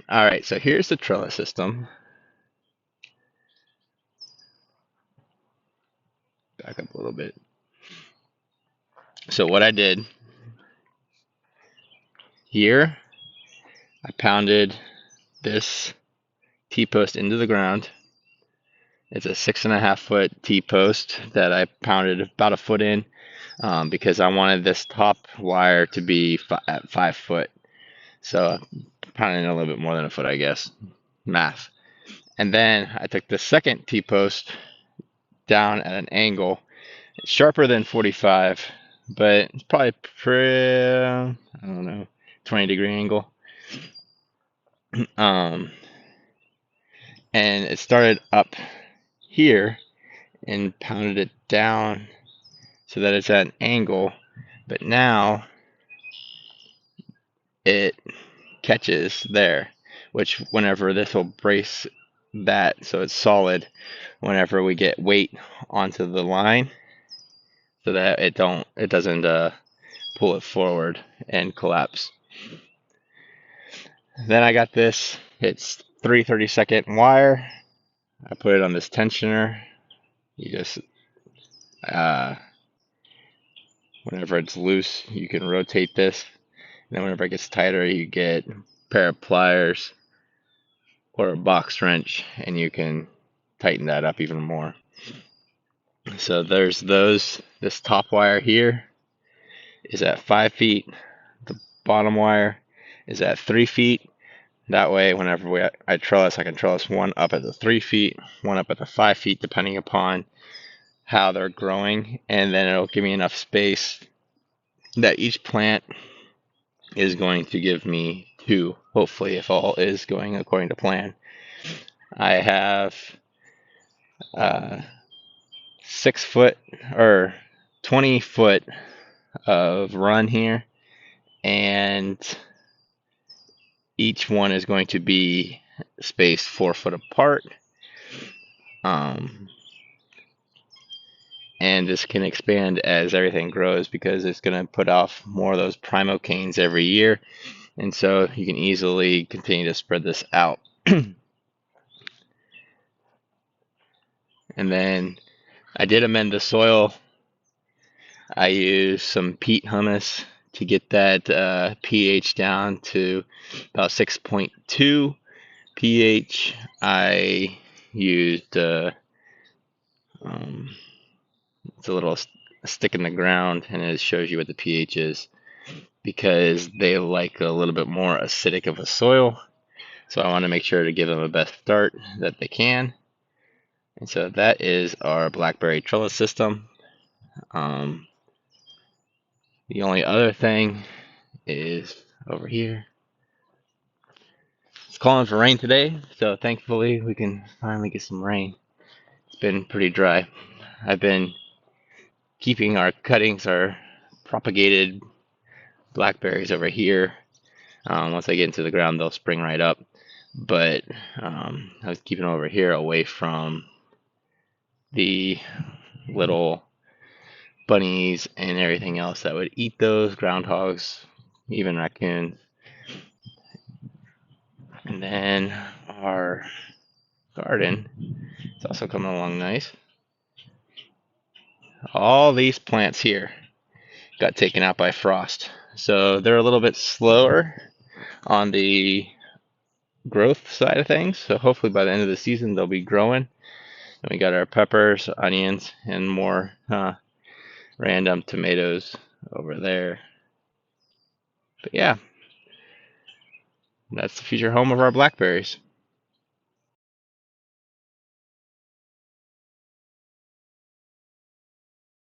All right, so here's the trellis system. Back up a little bit. So what I did here, I pounded this T-post into the ground. It's a 6.5 foot T-post that I pounded about a foot in because I wanted this top wire to be at 5 foot. So pounding a little bit more than a foot, I guess. Math. And then I took the second T-post down at an angle. It's sharper than 45, but it's probably I don't know, 20-degree angle. Um, and it started up here and pounded it down so that it's at an angle, but now it catches there, which whenever this will brace that so it's solid whenever we get weight onto the line so that it doesn't pull it forward and collapse. Then I got this, it's 3/32 wire. I put it on this tensioner. You just whenever it's loose you can rotate this, and then whenever it gets tighter you get a pair of pliers or a box wrench and you can tighten that up even more. So there's those. This top wire here is at 5 feet. The bottom wire is at 3 feet. That way, whenever I trellis, I can trellis one up at the 3 feet, one up at the 5 feet, depending upon how they're growing, and then it'll give me enough space that each plant is going to give me two, hopefully, if all is going according to plan. I have 6 foot or 20 foot of run here, and each one is going to be spaced 4 foot apart. And this can expand as everything grows because it's going to put off more of those primocanes every year, and so you can easily continue to spread this out. And then I did amend the soil. I used some peat humus to get that pH down to about 6.2 pH. I used it's a little stick in the ground, and it shows you what the pH is because they like a little bit more acidic of a soil. So I want to make sure to give them the best start that they can. And so that is our blackberry trellis system. The only other thing is over here. It's calling for rain today, so thankfully we can finally get some rain. It's been pretty dry. I've been keeping our cuttings, our propagated blackberries over here. Once I get into the ground, they'll spring right up. But I was keeping them over here away from the little bunnies and everything else that would eat those, groundhogs, even raccoons. And then our garden is also coming along nice. All these plants here got taken out by frost, so they're a little bit slower on the growth side of things. So hopefully by the end of the season they'll be growing. And we got our peppers, onions, and more random tomatoes over there. But yeah, that's the future home of our blackberries.